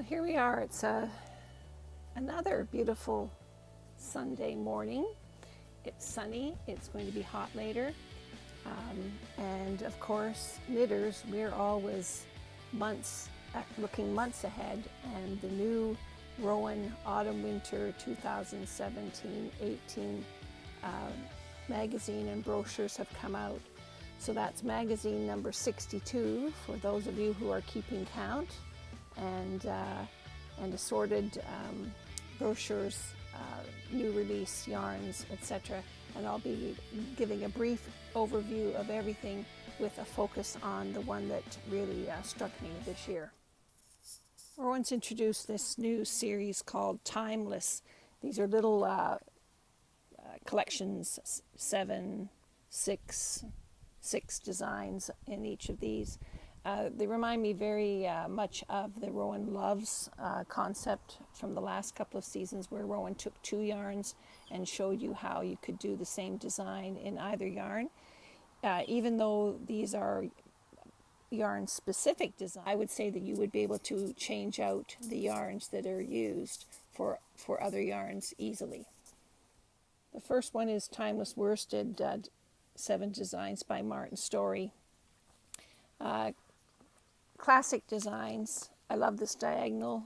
Here we are. It's another beautiful Sunday morning. It's sunny. It's going to be hot later. And of course, knitters, we're always looking months ahead. And the new Rowan Autumn Winter 2017-18 magazine and brochures have come out. So that's magazine number 62 for those of you who are keeping count, and assorted brochures, new release yarns, etc. And I'll be giving a brief overview of everything with a focus on the one that really struck me this year. Rowan's introduced this new series called Timeless. These are little collections, 6 designs in each of these. They remind me very much of the Rowan Loves concept from the last couple of seasons, where Rowan took 2 yarns and showed you how you could do the same design in either yarn. Even though these are yarn-specific designs, I would say that you would be able to change out the yarns that are used for other yarns easily. The first one is Timeless Worsted 7 Designs by Martin Story. Classic designs. I love this diagonal,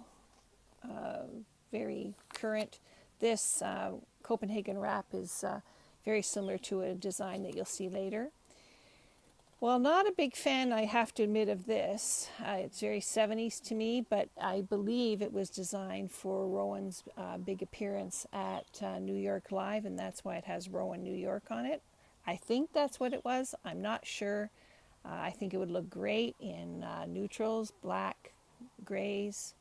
very current. This Copenhagen wrap is very similar to a design that you'll see later. Well, not a big fan, I have to admit, of this. It's very 70s to me, but I believe it was designed for Rowan's big appearance at New York Live, and that's why it has Rowan New York on it. I think that's what it was. I'm not sure. I think it would look great in neutrals, black, grays.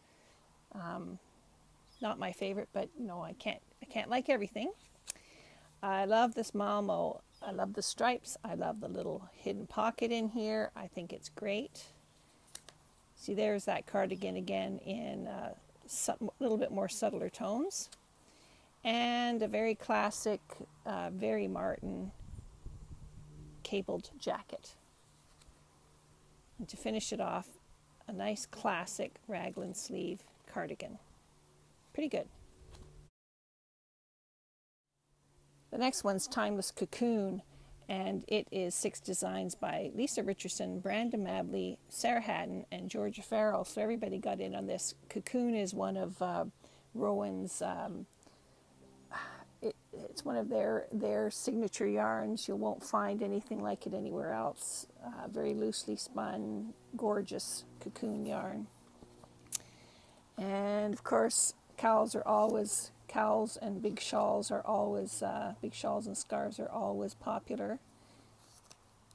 Not my favorite, but no, I can't like everything. I love this Malmo. I love the stripes. I love the little hidden pocket in here. I think it's great. See, there's that cardigan again in a little bit more subtler tones. And a very classic, very Martin cabled jacket. And to finish it off, a nice classic raglan sleeve cardigan. Pretty good. The next one's Timeless Cocoon, and it is 6 designs by Lisa Richardson, Brandon Mabley, Sarah Haddon, and Georgia Farrell. So everybody got in on this. Cocoon is one of Rowan's, it's one of their signature yarns. You won't find anything like it anywhere else. Very loosely spun, gorgeous cocoon yarn. And of course, cowls and big shawls are always, big shawls and scarves are always popular.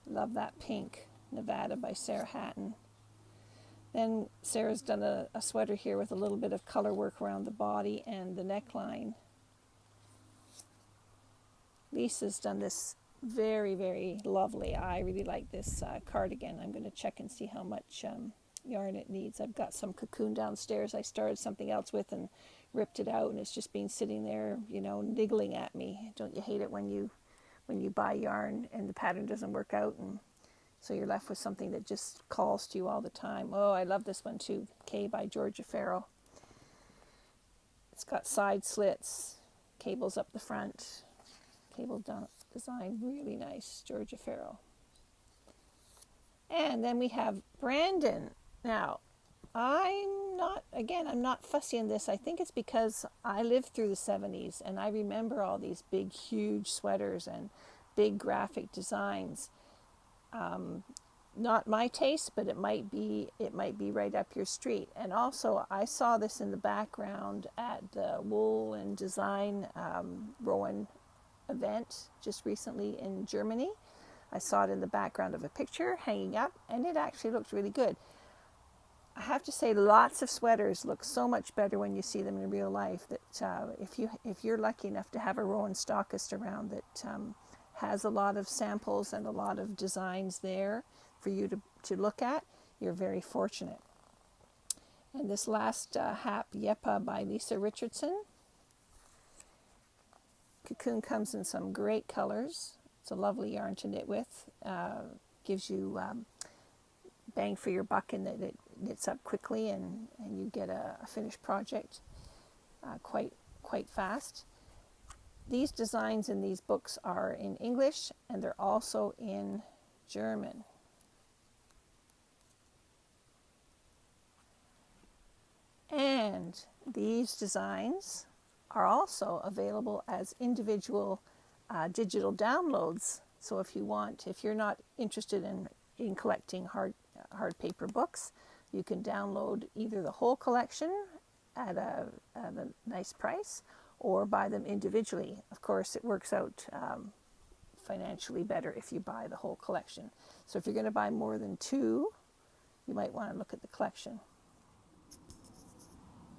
Love that pink, Nevada by Sarah Hatton. Then Sarah's done a sweater here with a little bit of color work around the body and the neckline. Lisa's done this very, very lovely. I really like this cardigan. I'm going to check and see how much yarn it needs. I've got some cocoon downstairs I started something else with and ripped it out, and it's just been sitting there, you know, niggling at me. Don't you hate it when you buy yarn and the pattern doesn't work out, and so you're left with something that just calls to you all the time? Oh, I love this one too. K by Georgia Farrell. It's got side slits, cables up the front, cable design, really nice, Georgia Farrell. And then we have Brandon. Now, I'm not fussy in this. I think it's because I lived through the 70s and I remember all these big, huge sweaters and big graphic designs. Not my taste, but it might be right up your street. And also, I saw this in the background at the Wool and Design Rowan event just recently in Germany. I saw it in the background of a picture hanging up, and it actually looked really good. I have to say, lots of sweaters look so much better when you see them in real life. That if you're lucky enough to have a Rowan stockist around that has a lot of samples and a lot of designs there for you to look at, you're very fortunate. And this last Hap Yepa by Lisa Richardson. Cocoon comes in some great colors. It's a lovely yarn to knit with. Gives you bang for your buck in that knits up quickly, and you get a finished project quite fast. These designs in these books are in English, and they're also in German. And these designs are also available as individual digital downloads. So if you're not interested in collecting hard paper books, you can download either the whole collection at a nice price, or buy them individually. Of course, it works out financially better if you buy the whole collection. So if you're going to buy more than two, you might want to look at the collection.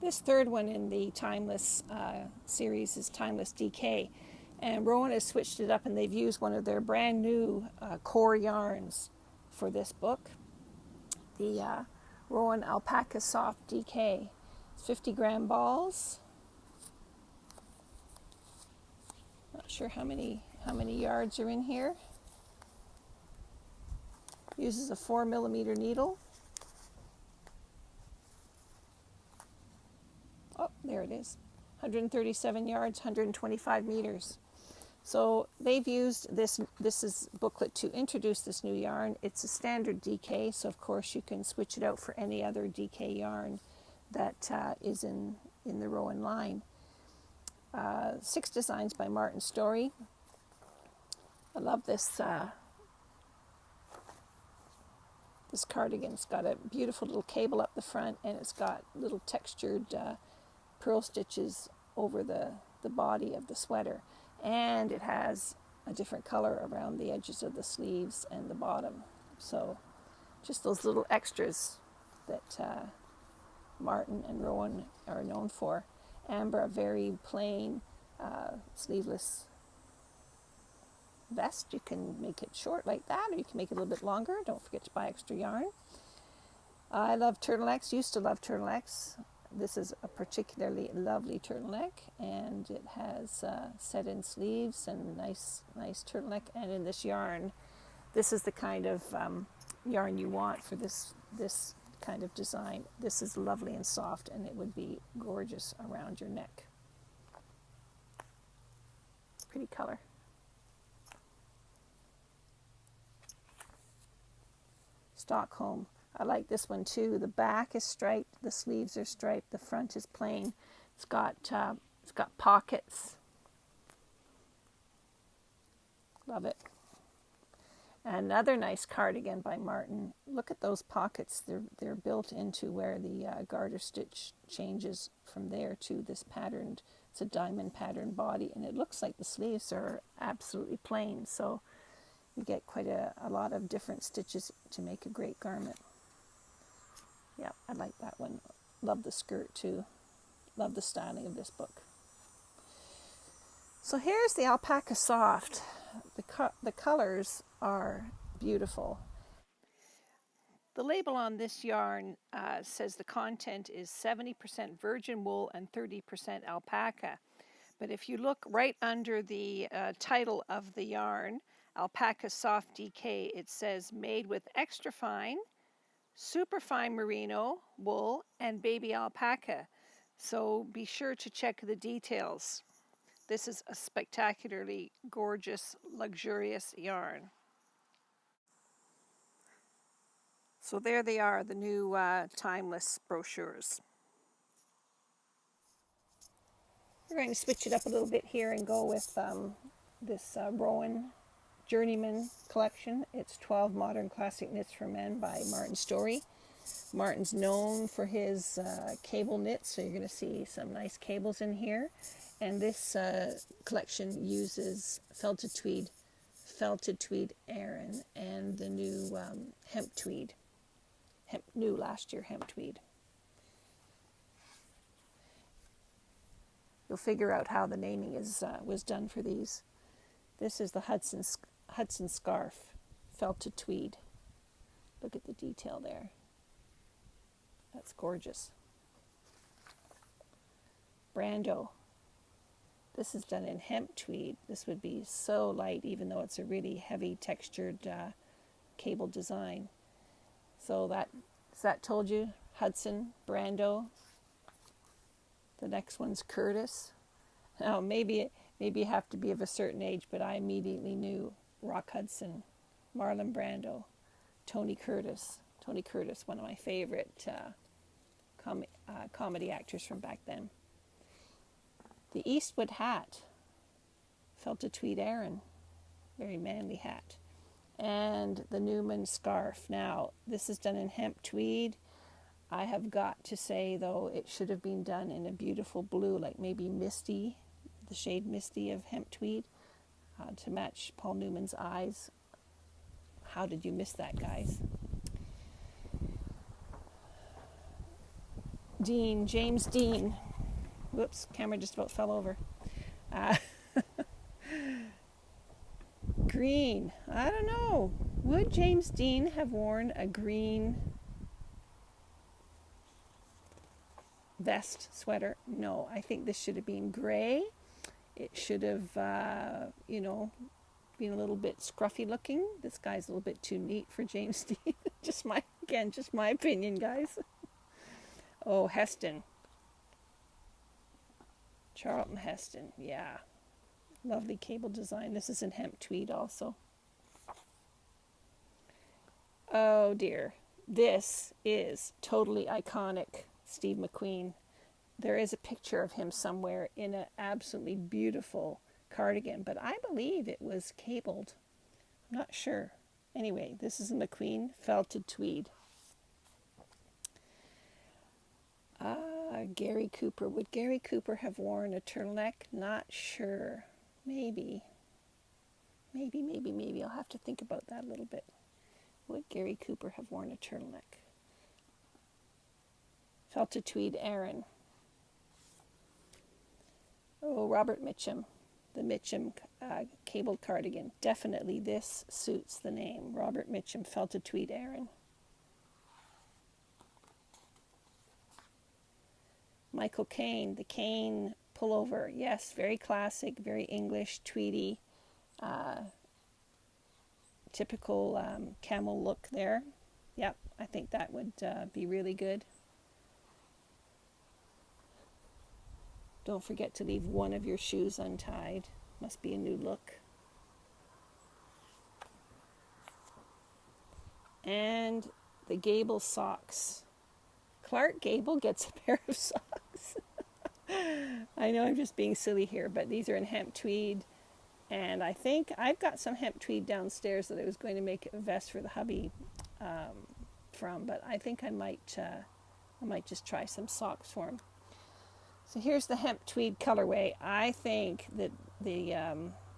This third one in the Timeless series is Timeless DK. And Rowan has switched it up, and they've used one of their brand new core yarns for this book. The Rowan Alpaca Soft DK. It's 50-gram balls. Not sure how many yards are in here. Uses a 4mm needle. Oh, there it is. 137 yards, 125 meters. So they've used this is booklet to introduce this new yarn. It's a standard DK, so of course you can switch it out for any other DK yarn that is in the Rowan line. 6 designs by Martin Story. I love this this cardigan. It's got a beautiful little cable up the front, and it's got little textured pearl stitches over the body of the sweater, and it has a different color around the edges of the sleeves and the bottom. So just those little extras that Martin and Rowan are known for. Amber, a very plain sleeveless vest. You can make it short like that, or you can make it a little bit longer. Don't forget to buy extra yarn. I love turtlenecks, used to love turtlenecks. This is a particularly lovely turtleneck, and it has set-in sleeves and nice turtleneck. And in this yarn, this is the kind of yarn you want for this kind of design. This is lovely and soft, and it would be gorgeous around your neck. Pretty color. Stockholm. I like this one too. The back is striped, the sleeves are striped, the front is plain. It's got pockets. Love it. Another nice cardigan by Martin. Look at those pockets. They're built into where the garter stitch changes from there to this patterned. It's a diamond pattern body, and it looks like the sleeves are absolutely plain. So you get quite a lot of different stitches to make a great garment. Yeah, I like that one. Love the skirt too. Love the styling of this book. So here's the Alpaca Soft. The colors are beautiful. The label on this yarn says the content is 70% virgin wool and 30% alpaca. But if you look right under the title of the yarn, Alpaca Soft DK, it says made with extra fine, superfine merino wool, and baby alpaca. So be sure to check the details. This is a spectacularly gorgeous, luxurious yarn. So there they are, the new Timeless brochures. We're going to switch it up a little bit here and go with this Rowan Journeyman Collection. It's 12 Modern Classic Knits for Men by Martin Story. Martin's known for his cable knits, so you're going to see some nice cables in here. And this collection uses felted tweed Aran, and the new hemp tweed, new last year hemp tweed. You'll figure out how the naming was done for these. This is the Hudson Scarf, felted tweed. Look at the detail there. That's gorgeous. Brando. This is done in hemp tweed. This would be so light, even though it's a really heavy textured cable design. So that Has that told you? Hudson, Brando. The next one's Curtis. Now, maybe you have to be of a certain age, but I immediately knew Rock Hudson, Marlon Brando, Tony Curtis. Tony Curtis, one of my favorite comedy actors from back then. The Eastwood hat, felted tweed Aran, very manly hat. And the Newman scarf. Now, this is done in hemp tweed. I have got to say, though, it should have been done in a beautiful blue, like maybe misty, the shade misty of hemp tweed, to match Paul Newman's eyes. How did you miss that, guys? Dean, James Dean. Whoops, camera just about fell over. Green. I don't know. Would James Dean have worn a green vest, sweater? No, I think this should have been gray. It should have, been a little bit scruffy looking. This guy's a little bit too neat for James Dean. just my opinion, guys. Oh, Heston. Charlton Heston, yeah. Lovely cable design. This is in hemp tweed also. Oh dear. This is totally iconic Steve McQueen. There is a picture of him somewhere in an absolutely beautiful cardigan, but I believe it was cabled. I'm not sure. Anyway, this is a McQueen felted tweed. Gary Cooper. Would Gary Cooper have worn a turtleneck? Not sure. Maybe. I'll have to think about that a little bit. Would Gary Cooper have worn a turtleneck? Felted tweed Aran. Oh, Robert Mitchum. The Mitchum cabled cardigan. Definitely this suits the name. Robert Mitchum, felted tweed Aran. Michael Caine, the Caine pullover. Yes, very classic, very English, tweedy, typical camel look there. Yep, I think that would be really good. Don't forget to leave one of your shoes untied. Must be a new look. And the Gable socks. Clark Gable gets a pair of socks. I know I'm just being silly here, but these are in hemp tweed. And I think I've got some hemp tweed downstairs that I was going to make a vest for the hubby from, but I think I might just try some socks for him. So here's the hemp tweed colorway. I think that the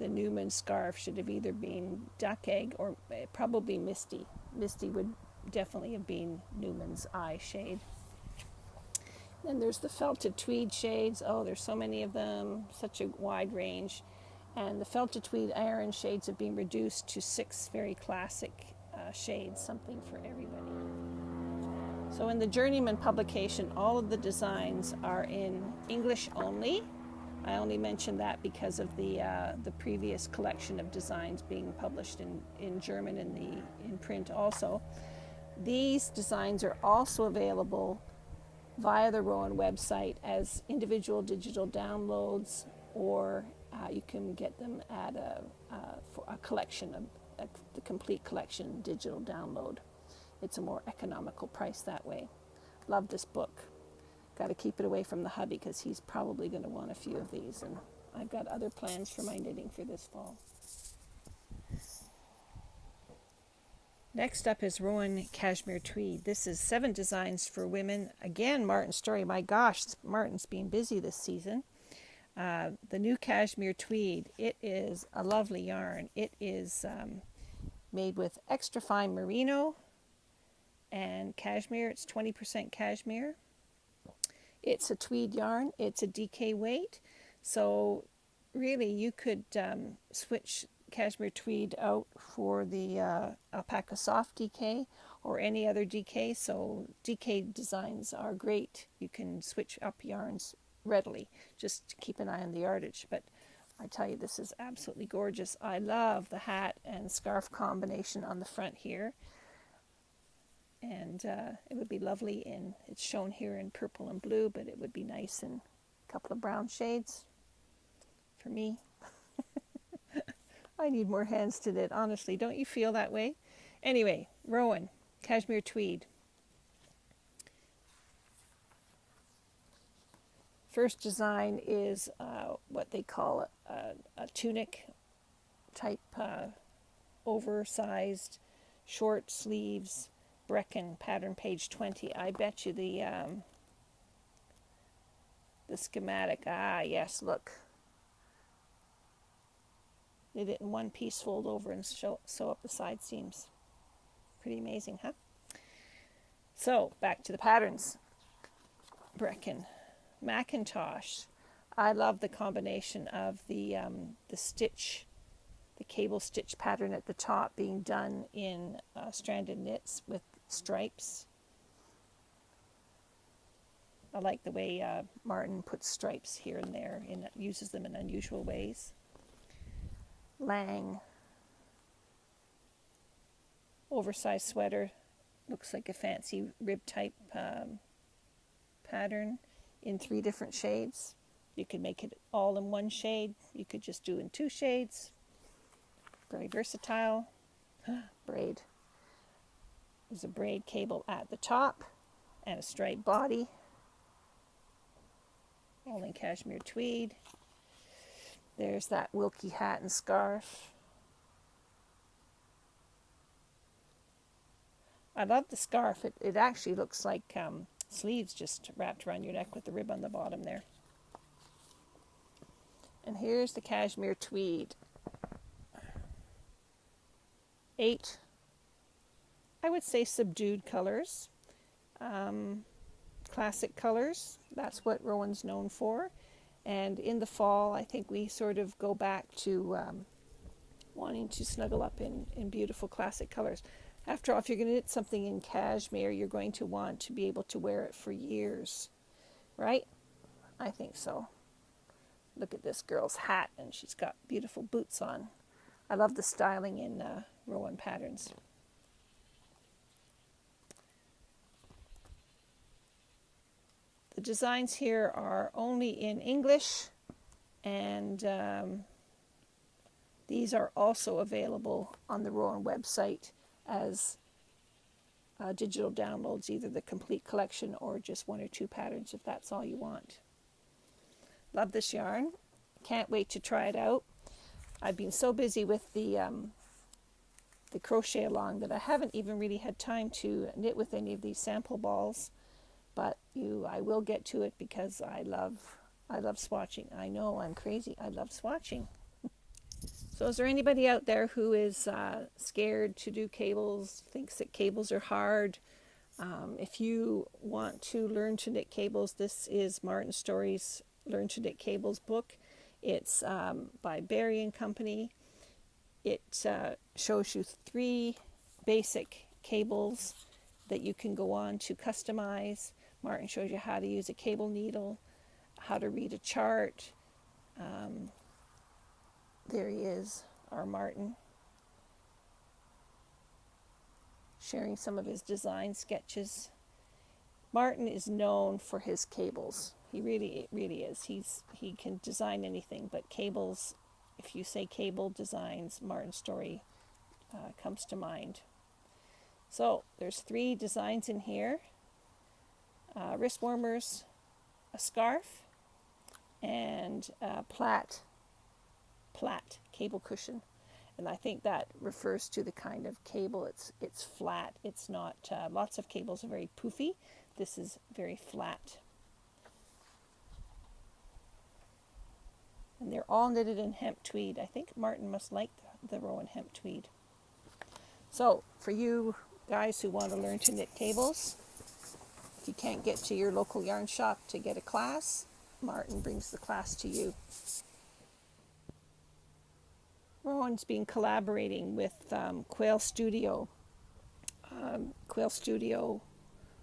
Newman scarf should have either been duck egg or probably misty. Misty would definitely have been Newman's eye shade. Then there's the felted tweed shades. Oh, there's so many of them, such a wide range. And the felted tweed Aran shades have been reduced to 6 very classic shades, something for everybody. So in the Journeyman publication, all of the designs are in English only. I only mentioned that because of the previous collection of designs being published in German in print also. These designs are also available via the Rowan website as individual digital downloads, or you can get them at for a collection, the complete collection digital download. It's a more economical price that way. Love this book. Got to keep it away from the hubby because he's probably going to want a few of these, and I've got other plans for my knitting for this fall. Next up is Rowan Cashmere Tweed. This is 7 designs for women. Again, Martin Story. My gosh, Martin's been busy this season. The new Cashmere Tweed. It is a lovely yarn. It is made with extra fine merino and cashmere. It's 20% cashmere. It's a tweed yarn. It's a DK weight. So really you could switch Cashmere Tweed out for the Alpaca Soft DK or any other DK. So DK designs are great. You can switch up yarns readily. Just keep an eye on the yardage. But I tell you, this is absolutely gorgeous. I love the hat and scarf combination on the front here. And it would be lovely in, it's shown here in purple and blue, but it would be nice in a couple of brown shades for me. I need more hands to knit, honestly. Don't you feel that way? Anyway, Rowan, Cashmere Tweed. First design is what they call a tunic type, oversized, short sleeves, Brecken pattern, page 20. I bet you the schematic. Ah, yes, look. Knit it in one piece, fold over, and sew up the side seams. Pretty amazing, huh? So, back to the patterns. Brecken. Macintosh. I love the combination of the stitch, the cable stitch pattern at the top being done in stranded knits with stripes. I like the way Martin puts stripes here and there, and uses them in unusual ways. Lang. Oversized sweater. Looks like a fancy rib type pattern in 3 different shades. You could make it all in 1 shade. You could just do in 2 shades. Very versatile. Braid. There's a braid cable at the top and a striped body. All in cashmere tweed. There's that Wilkie hat and scarf. I love the scarf. It actually looks like sleeves just wrapped around your neck with the rib on the bottom there. And here's the cashmere tweed. 8, I would say, subdued colors. Classic colors. That's what Rowan's known for. And in the fall, I think we sort of go back to wanting to snuggle up in beautiful classic colors. After all, if you're going to knit something in cashmere, you're going to want to be able to wear it for years, right? I think so. Look at this girl's hat, and she's got beautiful boots on. I love the styling in Rowan patterns. The designs here are only in English, and these are also available on the Rowan website as digital downloads, either the complete collection or just 1 or 2 patterns if that's all you want. Love this yarn. Can't wait to try it out. I've been so busy with the crochet along that I haven't even really had time to knit with any of these sample balls. But I will get to it because I love swatching. I know, I'm crazy. I love swatching. So is there anybody out there who is scared to do cables, thinks that cables are hard? If you want to learn to knit cables, this is Martin Story's Learn to Knit Cables book. It's by Berry and Company. It shows you 3 basic cables that you can go on to customize. Martin shows you how to use a cable needle, how to read a chart. There he is, our Martin, sharing some of his design sketches. Martin is known for his cables. He really is. He can design anything, but cables, if you say cable designs, Martin Story comes to mind. So there's 3 designs in here. Wrist warmers, a scarf, and a plait cable cushion. And I think that refers to the kind of cable. It's flat. It's not, lots of cables are very poofy. This is very flat. And they're all knitted in hemp tweed. I think Martin must like the Rowan hemp tweed. So for you guys who want to learn to knit cables, if you can't get to your local yarn shop to get a class, Martin brings the class to you. Rowan's been collaborating with Quail Studio. Quail Studio,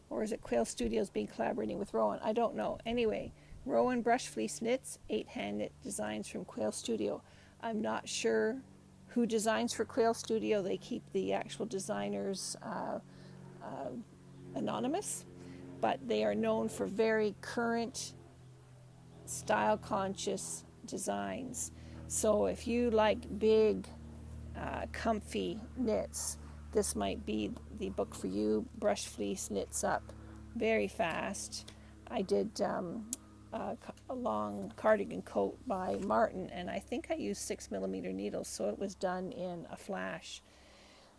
or is it Quail Studio's been collaborating with Rowan? I don't know. Anyway, Rowan Brush Fleece Knits, 8 hand knit designs from Quail Studio. I'm not sure who designs for Quail Studio. They keep the actual designers anonymous, but they are known for very current, style conscious designs. So if you like big, comfy knits, this might be the book for you. Brush Fleece knits up very fast. I did a long cardigan coat by Martin, and I think I used 6mm needles, so it was done in a flash.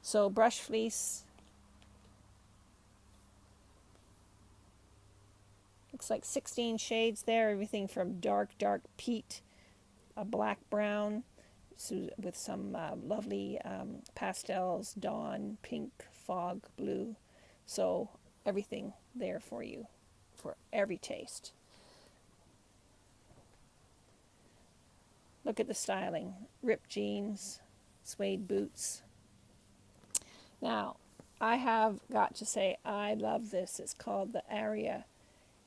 So Brush Fleece looks like 16 shades there, everything from dark peat, a black brown, with some lovely pastels, dawn, pink, fog, blue. So everything there for you, for every taste. Look at the styling. Ripped jeans, suede boots. Now, I have got to say, I love this. It's called the Aria.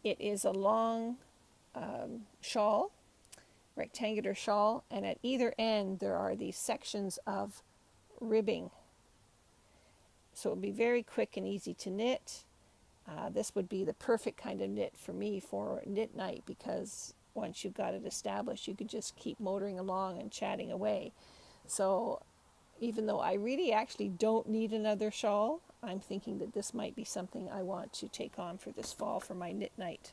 It is a long shawl, rectangular shawl, and at either end there are these sections of ribbing. So it would be very quick and easy to knit. This would be the perfect kind of knit for me for knit night, because once you've got it established, you could just keep motoring along and chatting away. So even though I really actually don't need another shawl, I'm thinking that this might be something I want to take on for this fall for my knit night.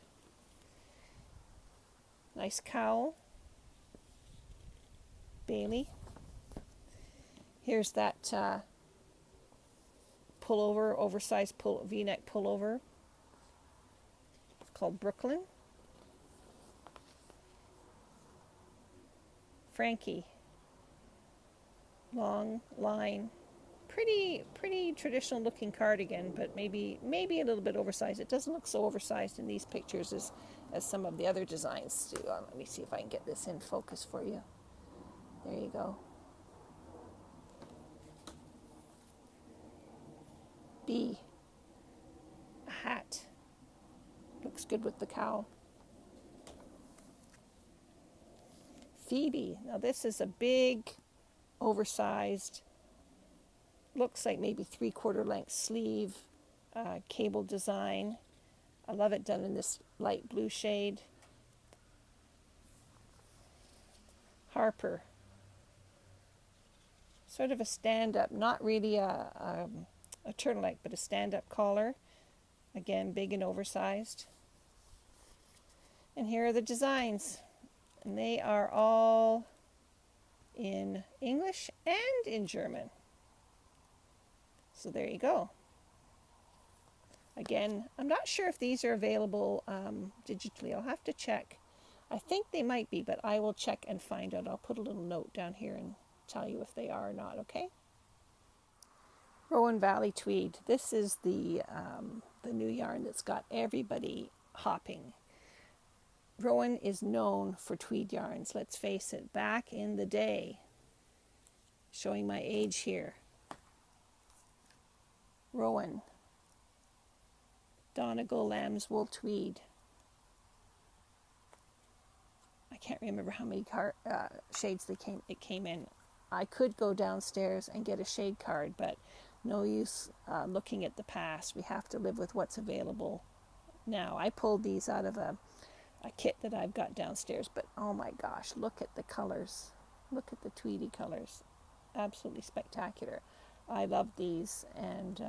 Nice cowl. Bailey. Here's that pullover, oversized V-neck pullover. It's called Brooklyn. Frankie. Long line. Pretty traditional looking cardigan, but maybe a little bit oversized. It doesn't look so oversized in these pictures as some of the other designs do. Let me see if I can get this in focus for you. There you go. B. A hat. Looks good with the cowl. Phoebe. Now this is a big, oversized, looks like maybe 3/4 length sleeve, cable design. I love it done in this light blue shade. Harper. Sort of a stand-up, not really a turtleneck, but a stand-up collar. Again, big and oversized. And here are the designs. And they are all in English and in German. So there you go. Again, I'm not sure if these are available digitally. I'll have to check. I think they might be, but I will check and find out. I'll put a little note down here and tell you if they are or not, okay? Rowan Valley Tweed. This is the new yarn that's got everybody hopping. Rowan is known for tweed yarns. Let's face it, back in the day, showing my age here, Rowan, Donegal lamb's wool tweed. I can't remember how many shades it came in. I could go downstairs and get a shade card, but no use looking at the past. We have to live with what's available now. I pulled these out of a kit that I've got downstairs, but oh my gosh, look at the colors. Look at the tweedy colors. Absolutely spectacular. I love these, and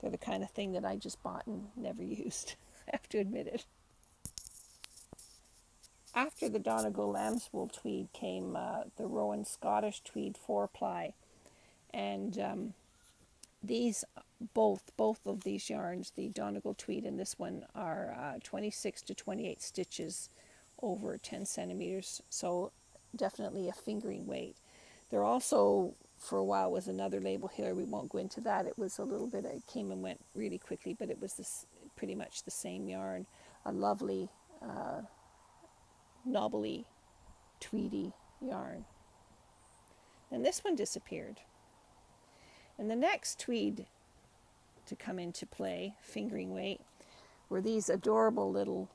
they're the kind of thing that I just bought and never used. I have to admit it. After the Donegal lamb's wool tweed came the Rowan Scottish tweed 4-ply, and these both of these yarns, the Donegal tweed and this one, are 26 to 28 stitches over 10 centimeters, so definitely a fingering weight. There also, for a while, was another label here. We won't go into that. It was a little bit, it came and went really quickly, but it was pretty much the same yarn. A lovely knobbly, tweedy yarn. And this one disappeared. And the next tweed to come into play, fingering weight, were these adorable little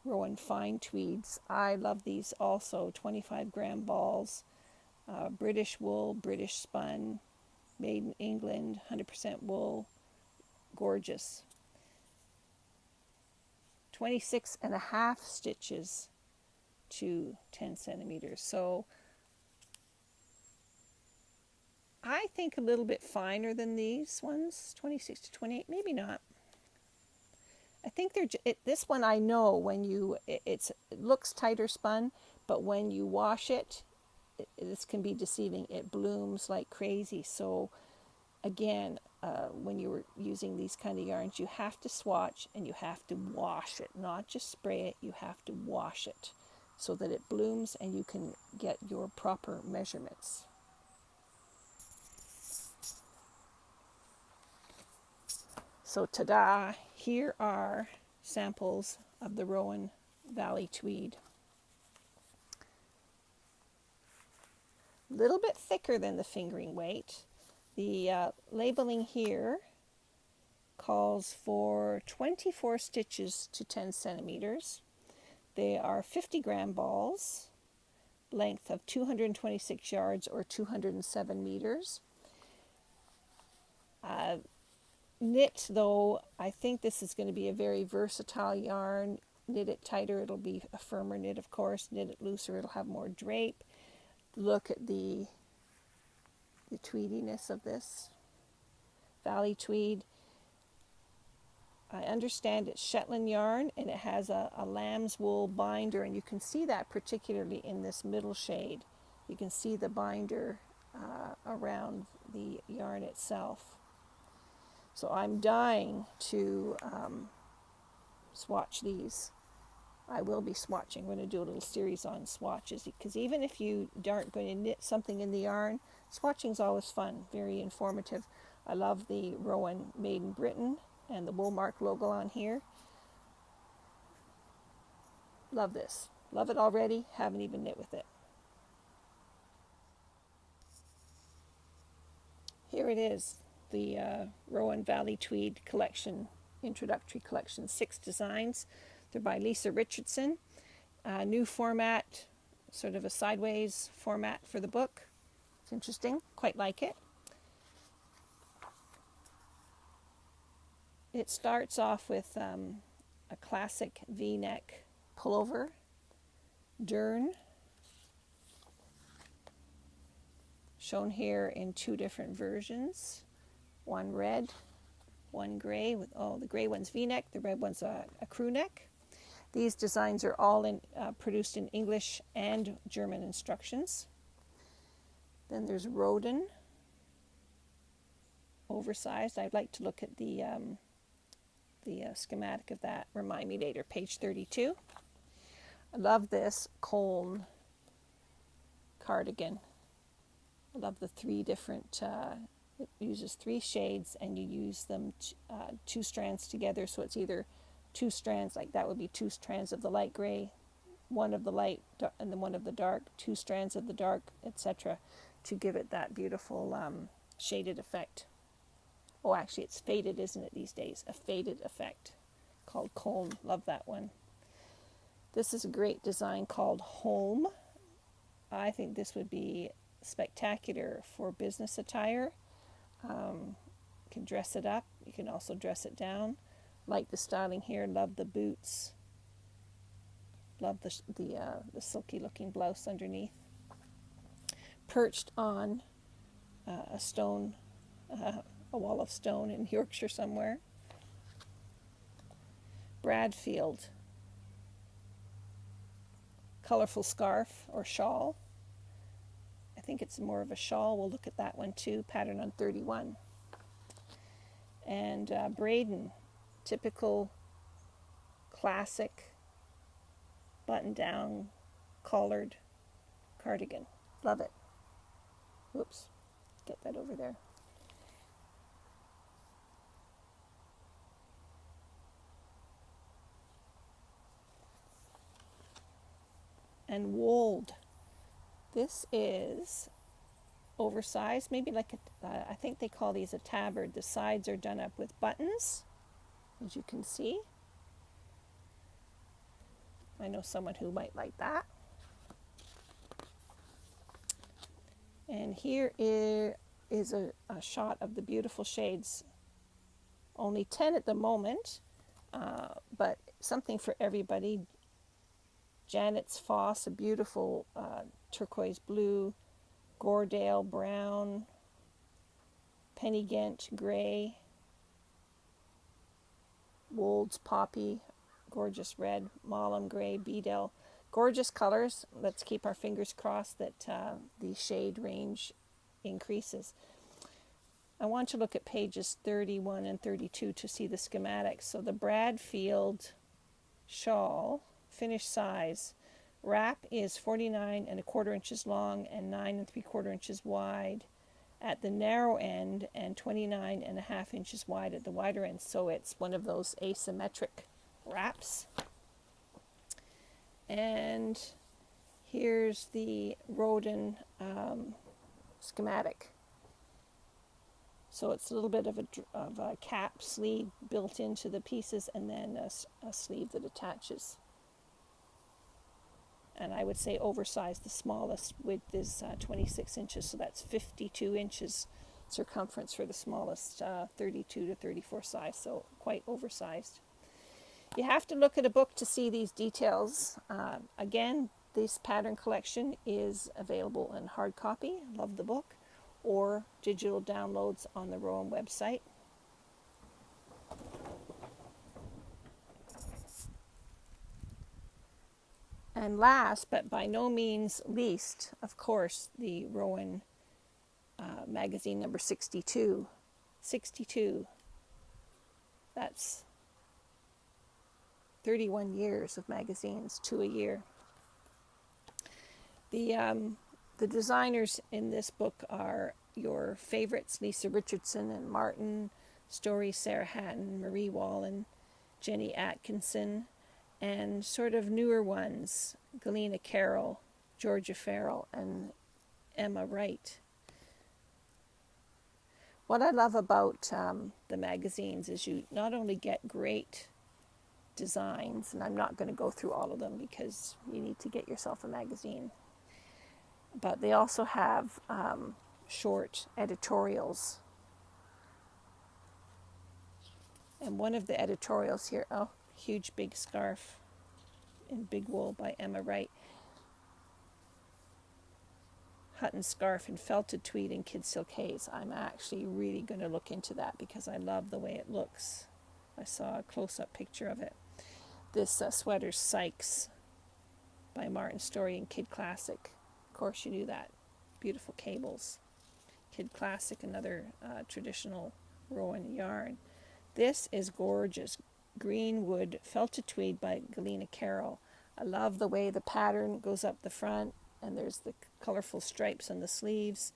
Rowan fine tweeds. I love these also, 25-gram balls, British wool, British spun, made in England, 100% wool, gorgeous. 26.5 stitches to 10 centimeters. So I think a little bit finer than these ones, 26 to 28, maybe not. I think they're, this one I know when you, it looks tighter spun, but when you wash it, this can be deceiving. It blooms like crazy. So again, when you're using these kind of yarns, you have to swatch and you have to wash it, not just spray it. You have to wash it so that it blooms and you can get your proper measurements. So ta-da, here are samples of the Rowan Valley Tweed. A little bit thicker than the fingering weight. The labeling here calls for 24 stitches to 10 centimeters. They are 50-gram balls, length of 226 yards or 207 meters. Knit, though, I think this is going to be a very versatile yarn. Knit it tighter, it'll be a firmer knit, of course. Knit it looser, it'll have more drape. Look at the tweediness of this. Valley Tweed. I understand it's Shetland yarn, and it has a lamb's wool binder, and you can see that particularly in this middle shade. You can see the binder around the yarn itself. So I'm dying to swatch these. I will be swatching. I'm going to do a little series on swatches, because even if you aren't going to knit something in the yarn, swatching is always fun, very informative. I love the Rowan Made in Britain and the Woolmark logo on here. Love this. Love it already. Haven't even knit with it. Here it is. The Rowan Valley Tweed collection, introductory collection, 6 designs. They're by Lisa Richardson. New format, sort of a sideways format for the book. It's interesting, quite like it. It starts off with a classic V-neck pullover, Dern, shown here in 2 different versions. One red, one gray, with the gray one's V-neck, the red one's a crew neck. These designs are all produced in English and German instructions. Then there's Roden, oversized. I'd like to look at the schematic of that. Remind me later, page 32. I love this Colne cardigan. I love the 3 different, it uses 3 shades, and you use them 2 strands together, so it's either 2 strands, like that would be 2 strands of the light gray, 1 of the light, and then 1 of the dark, 2 strands of the dark, etc., to give it that beautiful shaded effect. Oh, actually, it's faded, isn't it, these days? A faded effect called Colne. Love that one. This is a great design called Home. I think this would be spectacular for business attire. You can dress it up. You can also dress it down. Like the styling here. Love the boots. Love the silky looking blouse underneath. Perched on a stone, a wall of stone in Yorkshire somewhere. Bradfield. Colorful scarf or shawl. I think it's more of a shawl. We'll look at that one too. Pattern on 31. And Braden, typical classic button-down collared cardigan. Love it. Whoops, get that over there. And Wold. This is oversized, maybe like I think they call these a tabard. The sides are done up with buttons, as you can see. I know someone who might like that. And here is a shot of the beautiful shades Only 10 at the moment, but something for everybody. Janet's Foss, a beautiful turquoise blue, Goredale brown, Pennygent gray, Wold's poppy, gorgeous red, Malum gray, Beadle. Gorgeous colors. Let's keep our fingers crossed that the shade range increases. I want to look at pages 31 and 32 to see the schematics. So the Bradfield shawl, finished size, wrap is 49 1/4 inches long and 9 3/4 inches wide at the narrow end and 29 1/2 inches wide at the wider end. So it's one of those asymmetric wraps. And here's the Rodin schematic. So it's a little bit of a cap sleeve built into the pieces, and then a sleeve that attaches. And I would say oversized. The smallest width is 26 inches, so that's 52 inches circumference for the smallest 32 to 34 size, so quite oversized. You have to look at a book to see these details. Again, this pattern collection is available in hard copy, love the book, or digital downloads on the Rowan website. And last, but by no means least, of course, the Rowan magazine number 62. 62. That's 31 years of magazines, 2 a year. The designers in this book are your favorites, Lisa Richardson and Martin Story, Sarah Hatton, Marie Wallen, Jenny Atkinson, and sort of newer ones, Galena Carroll, Georgia Farrell, and Emma Wright. What I love about the magazines is you not only get great designs, and I'm not going to go through all of them because you need to get yourself a magazine, but they also have short editorials. And one of the editorials here, oh, huge big scarf in big wool by Emma Wright. Hutton scarf in felted tweed and kid silk haze. I'm actually really going to look into that because I love the way it looks. I saw a close-up picture of it. This sweater, Sykes by Martin Story and Kid Classic. Of course you knew that. Beautiful cables. Kid Classic, another traditional Rowan yarn. This is gorgeous. Greenwood felted tweed by Galena Carroll. I love the way the pattern goes up the front, and there's the colorful stripes on the sleeves.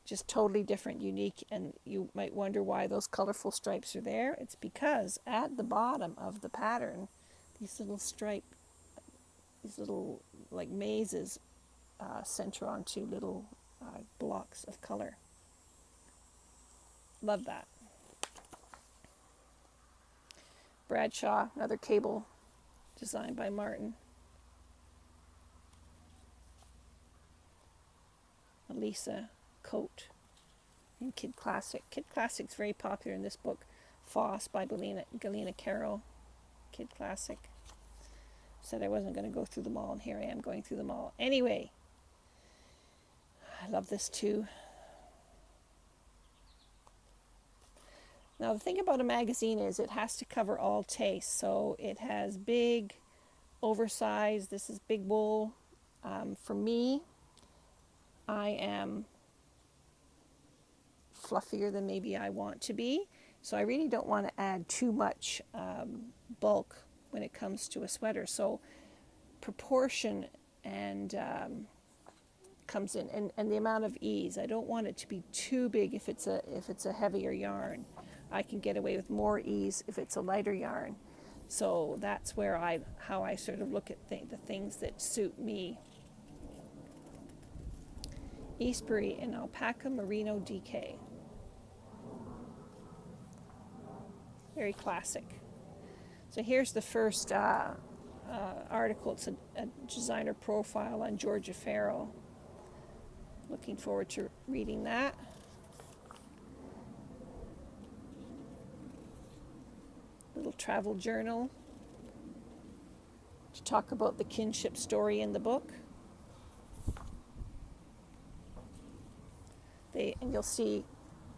Just totally different, unique, and you might wonder why those colorful stripes are there. It's because at the bottom of the pattern, these little like mazes center onto little blocks of color. Love that. Bradshaw, another cable designed by Martin. Lisa coat in Kid Classic. Kid Classic's very popular in this book. Foss by Galena Carroll. Kid Classic. Said I wasn't going to go through them all, and here I am going through them all. Anyway, I love this too. Now the thing about a magazine is it has to cover all tastes. So it has big, oversized, this is big wool. For me, I am fluffier than maybe I want to be. So I really don't want to add too much bulk when it comes to a sweater. So proportion and comes in, and the amount of ease. I don't want it to be too big if it's a heavier yarn. I can get away with more ease if it's a lighter yarn. So that's where how I sort of look at the things that suit me. Eastbury in Alpaca Merino DK. Very classic. So here's the first article. It's a designer profile on Georgia Farrell. Looking forward to reading that. little travel journal to talk about the kinship story in the book. And you'll see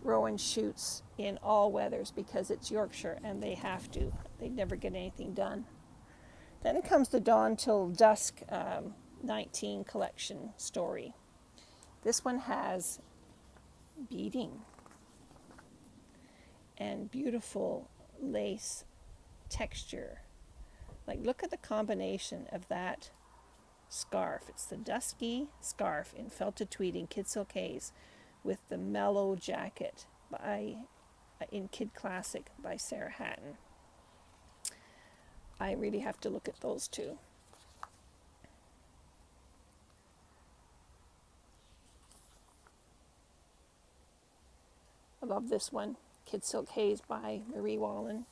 Rowan shoots in all weathers because it's Yorkshire and they have to. They never get anything done. Then comes the Dawn Till Dusk 19 collection story. This one has beading and beautiful lace texture. Like, look at the combination of that scarf. It's the dusky scarf in felted tweed in Kid Silk Haze with the mellow jacket in Kid Classic by Sarah Hatton. I really have to look at those two. I love this one, Kid Silk Haze by Marie Wallen.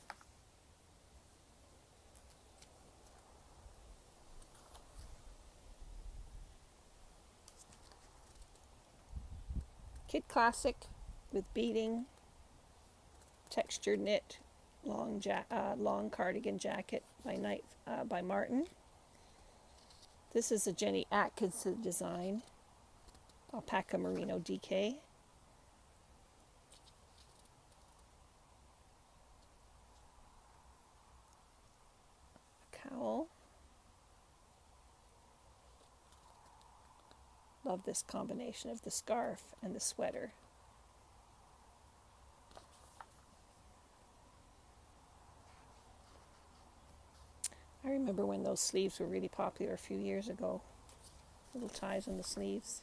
Kid Classic with beading, textured knit, long cardigan jacket by Martin. This is a Jenny Atkinson design, alpaca merino DK. Cowl. Love this combination of the scarf and the sweater. I remember when those sleeves were really popular a few years ago. Little ties on the sleeves.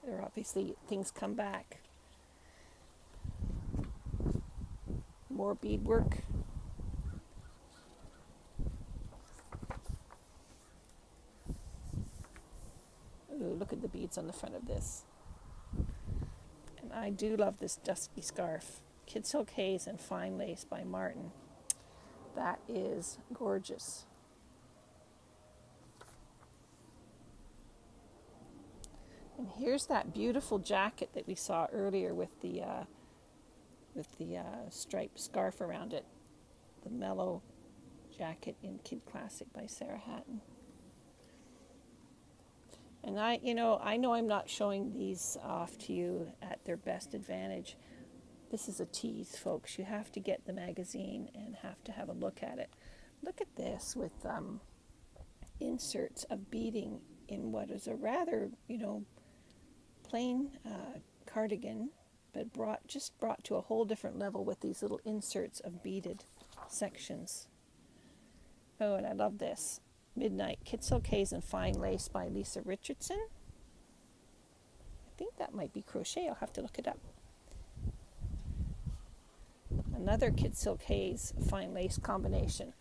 They're obviously, things come back. More beadwork. Ooh, look at the beads on the front of this. And I do love this dusky scarf. Kid Silk Haze and Fine Lace by Martin. That is gorgeous. And here's that beautiful jacket that we saw earlier with the striped scarf around it. The mellow jacket in Kid Classic by Sarah Hatton. And I know I'm not showing these off to you at their best advantage. This is a tease, folks. You have to get the magazine and have to have a look at it. Look at this with inserts of beading in what is a rather, plain cardigan, but brought to a whole different level with these little inserts of beaded sections. Oh, and I love this. Midnight Kid Silk Haze and Fine Lace by Lisa Richardson. I think that might be crochet. I'll have to look it up. Another Kid Silk Haze Fine Lace combination.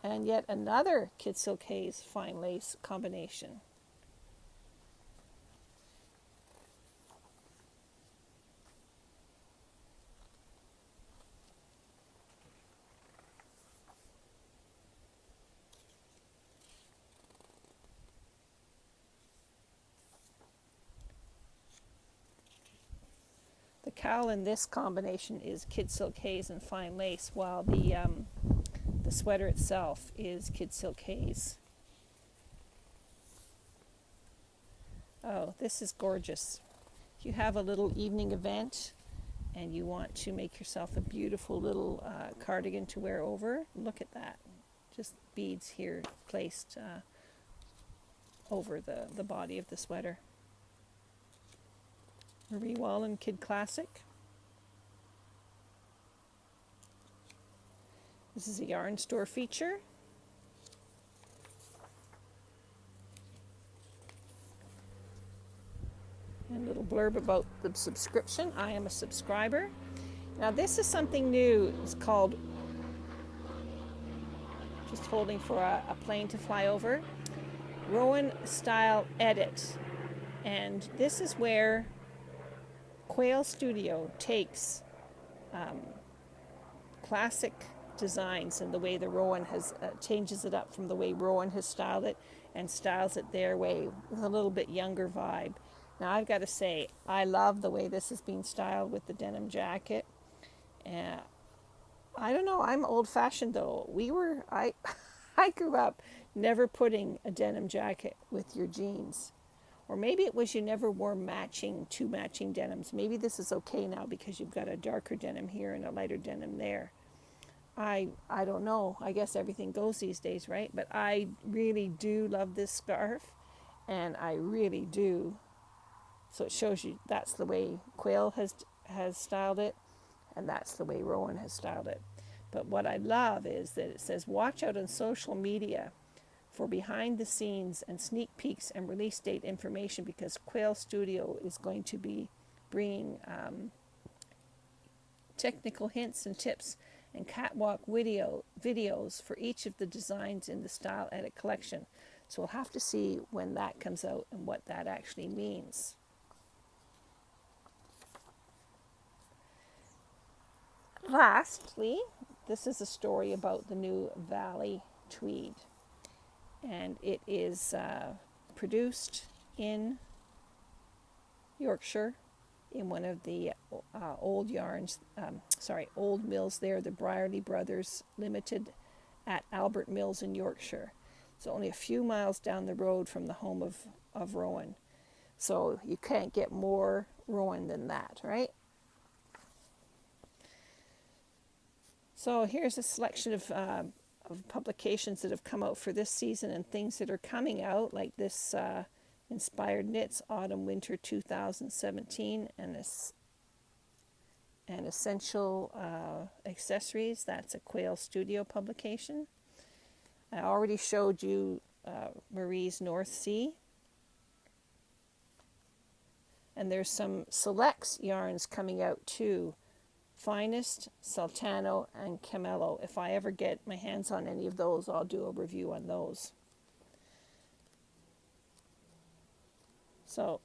And yet another Kid Silk Haze Fine Lace combination. The cowl in this combination is Kid Silk Haze and Fine Lace, while the sweater itself is Kid Silk Haze. Oh, this is gorgeous. If you have a little evening event and you want to make yourself a beautiful little cardigan to wear over, look at that. Just beads here placed over the body of the sweater. Marie Wallen Kid Classic. This is a yarn store feature. And a little blurb about the subscription. I am a subscriber. Now this is something new. It's called, just holding for a plane to fly over, Rowan Style Edit. And this is where Quail Studio takes classic designs and the way the Rowan has changes it up from the way Rowan has styled it and styles it their way with a little bit younger vibe. Now I've got to say, I love the way this is being styled with the denim jacket. And I don't know, I'm old-fashioned though. I I grew up never putting a denim jacket with your jeans. Or maybe it was you never wore two matching denims. Maybe this is okay now because you've got a darker denim here and a lighter denim there. I don't know. I guess everything goes these days, right? But I really do love this scarf, and I really do. So it shows you that's the way Quail has styled it, and that's the way Rowan has styled it. But what I love is that it says, watch out on social media for behind the scenes and sneak peeks and release date information, because Quail Studio is going to be bringing technical hints and tips and catwalk videos for each of the designs in the Style Edit collection. So we'll have to see when that comes out and what that actually means. Lastly, this is a story about the new Valley Tweed, and it is produced in Yorkshire in one of the old mills there, the Brierley Brothers Limited at Albert Mills in Yorkshire. It's only a few miles down the road from the home of Rowan. So you can't get more Rowan than that, right? So here's a selection of publications that have come out for this season and things that are coming out, like this Inspired Knits Autumn Winter 2017 and Essential Accessories. That's a Quail Studio publication. I already showed you Marie's North Sea. And there's some Selects yarns coming out too. Finest, Sultano, and Camello. If I ever get my hands on any of those, I'll do a review on those. So,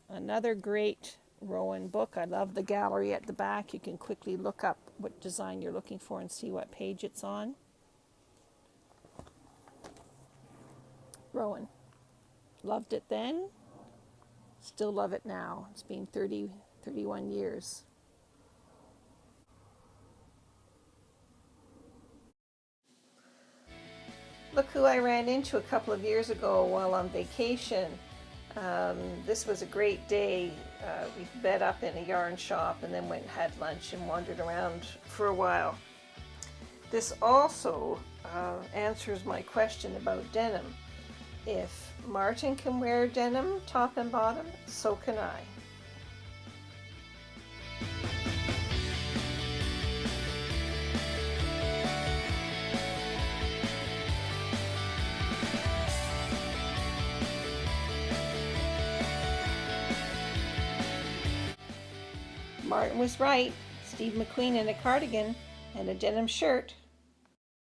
another great Rowan book. I love the gallery at the back. You can quickly look up what design you're looking for and see what page it's on. Rowan. Loved it then. Still love it now. It's been 31 years. Look who I ran into a couple of years ago while on vacation. This was a great day. We met up in a yarn shop and then went and had lunch and wandered around for a while. This also answers my question about denim. If Martin can wear denim top and bottom, so can I. Martin was right. Steve McQueen in a cardigan and a denim shirt.